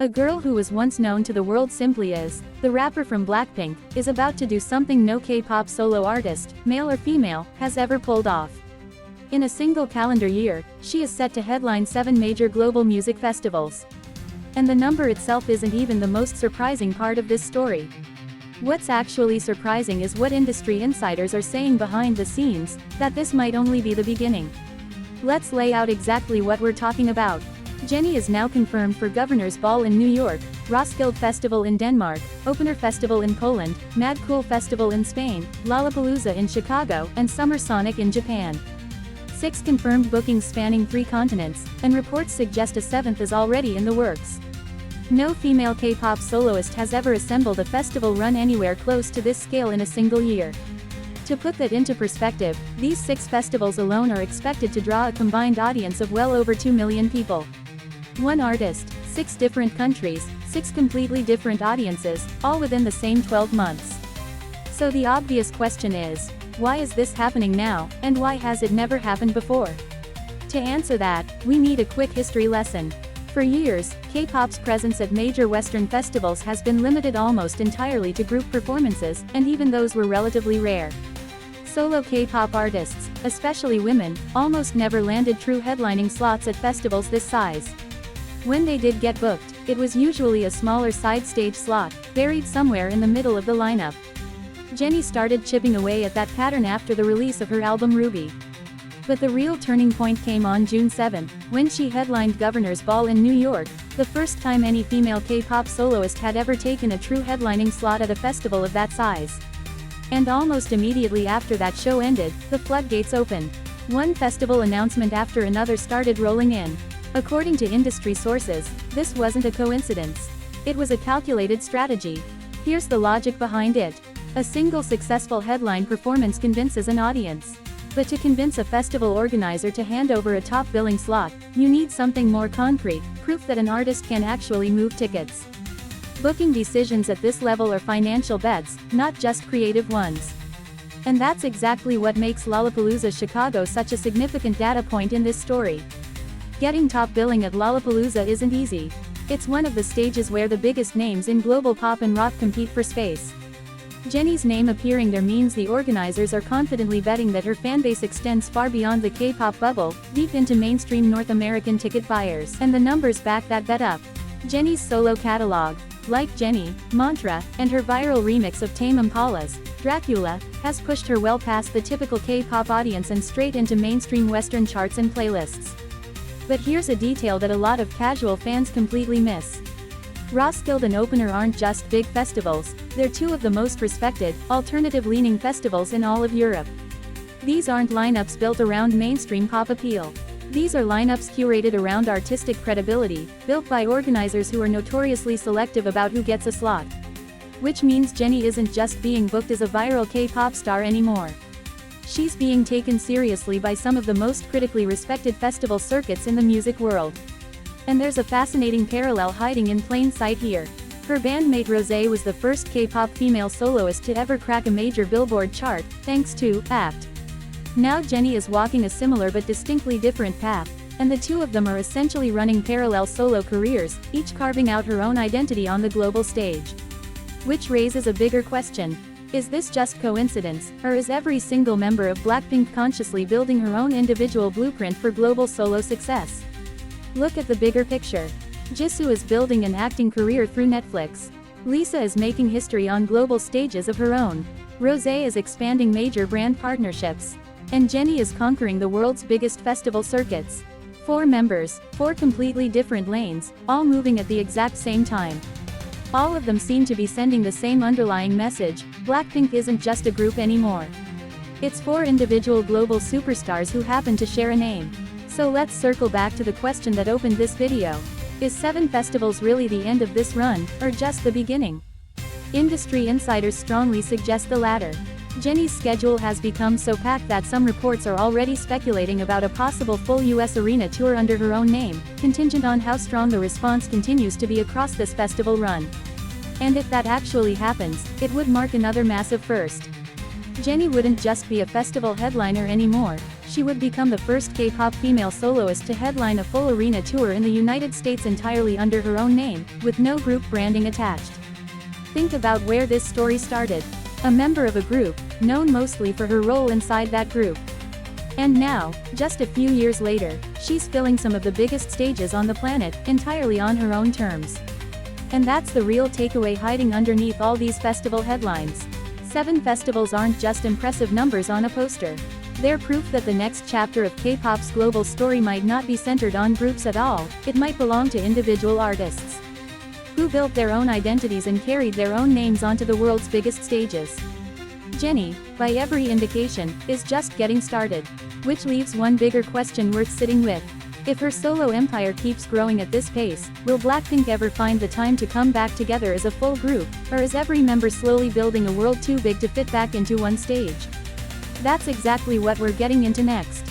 A girl who was once known to the world simply as the rapper from Blackpink is about to do something no K-pop solo artist, male or female, has ever pulled off. In a single calendar year, she is set to headline 7 major global music festivals. And the number itself isn't even the most surprising part of this story. What's actually surprising is what industry insiders are saying behind the scenes, that this might only be the beginning. Let's lay out exactly what we're talking about. Jennie is now confirmed for Governor's Ball in New York, Roskilde Festival in Denmark, Opener Festival in Poland, Mad Cool Festival in Spain, Lollapalooza in Chicago, and Summer Sonic in Japan. 6 confirmed bookings spanning 3 continents, and reports suggest a 7th is already in the works. No female K-pop soloist has ever assembled a festival run anywhere close to this scale in a single year. To put that into perspective, these 6 festivals alone are expected to draw a combined audience of well over 2 million people. 1 artist, 6 different countries, 6 completely different audiences, all within the same 12 months. So the obvious question is, why is this happening now, and why has it never happened before? To answer that, we need a quick history lesson. For years, K-pop's presence at major Western festivals has been limited almost entirely to group performances, and even those were relatively rare. Solo K-pop artists, especially women, almost never landed true headlining slots at festivals this size. When they did get booked, it was usually a smaller side stage slot, buried somewhere in the middle of the lineup. Jennie started chipping away at that pattern after the release of her album Ruby. But the real turning point came on June 7, when she headlined Governor's Ball in New York, the first time any female K-pop soloist had ever taken a true headlining slot at a festival of that size. And almost immediately after that show ended, the floodgates opened. One festival announcement after another started rolling in. According to industry sources, this wasn't a coincidence. It was a calculated strategy. Here's the logic behind it. A single successful headline performance convinces an audience. But to convince a festival organizer to hand over a top billing slot, you need something more concrete, proof that an artist can actually move tickets. Booking decisions at this level are financial bets, not just creative ones. And that's exactly what makes Lollapalooza Chicago such a significant data point in this story. Getting top billing at Lollapalooza isn't easy. It's one of the stages where the biggest names in global pop and rock compete for space. Jennie's name appearing there means the organizers are confidently betting that her fanbase extends far beyond the K-pop bubble, deep into mainstream North American ticket buyers, and the numbers back that bet up. Jennie's solo catalog, Like Jennie, Mantra, and her viral remix of Tame Impala's Dracula, has pushed her well past the typical K-pop audience and straight into mainstream Western charts and playlists. But here's a detail that a lot of casual fans completely miss. Roskilde and Opener aren't just big festivals, they're 2 of the most respected, alternative-leaning festivals in all of Europe. These aren't lineups built around mainstream pop appeal. These are lineups curated around artistic credibility, built by organizers who are notoriously selective about who gets a slot. Which means Jennie isn't just being booked as a viral K-pop star anymore. She's being taken seriously by some of the most critically respected festival circuits in the music world. And there's a fascinating parallel hiding in plain sight here. Her bandmate Rosé was the first K-pop female soloist to ever crack a major Billboard chart, thanks to ACT. Now Jennie is walking a similar but distinctly different path, and the 2 of them are essentially running parallel solo careers, each carving out her own identity on the global stage. Which raises a bigger question. Is this just coincidence, or is every single member of Blackpink consciously building her own individual blueprint for global solo success? Look at the bigger picture. Jisoo is building an acting career through Netflix. Lisa is making history on global stages of her own. Rosé is expanding major brand partnerships. And Jennie is conquering the world's biggest festival circuits. 4 members, 4 completely different lanes, all moving at the exact same time. All of them seem to be sending the same underlying message: Blackpink isn't just a group anymore. It's 4 individual global superstars who happen to share a name. So let's circle back to the question that opened this video. Is 7 festivals really the end of this run, or just the beginning? Industry insiders strongly suggest the latter. Jennie's schedule has become so packed that some reports are already speculating about a possible full US arena tour under her own name, contingent on how strong the response continues to be across this festival run. And if that actually happens, it would mark another massive first. Jennie wouldn't just be a festival headliner anymore, she would become the first K-pop female soloist to headline a full arena tour in the United States entirely under her own name, with no group branding attached. Think about where this story started. A member of a group, known mostly for her role inside that group. And now, just a few years later, she's filling some of the biggest stages on the planet, entirely on her own terms. And that's the real takeaway hiding underneath all these festival headlines. 7 festivals aren't just impressive numbers on a poster. They're proof that the next chapter of K-pop's global story might not be centered on groups at all, it might belong to individual artists who built their own identities and carried their own names onto the world's biggest stages. Jennie, by every indication, is just getting started. Which leaves one bigger question worth sitting with. If her solo empire keeps growing at this pace, will Blackpink ever find the time to come back together as a full group, or is every member slowly building a world too big to fit back into one stage? That's exactly what we're getting into next.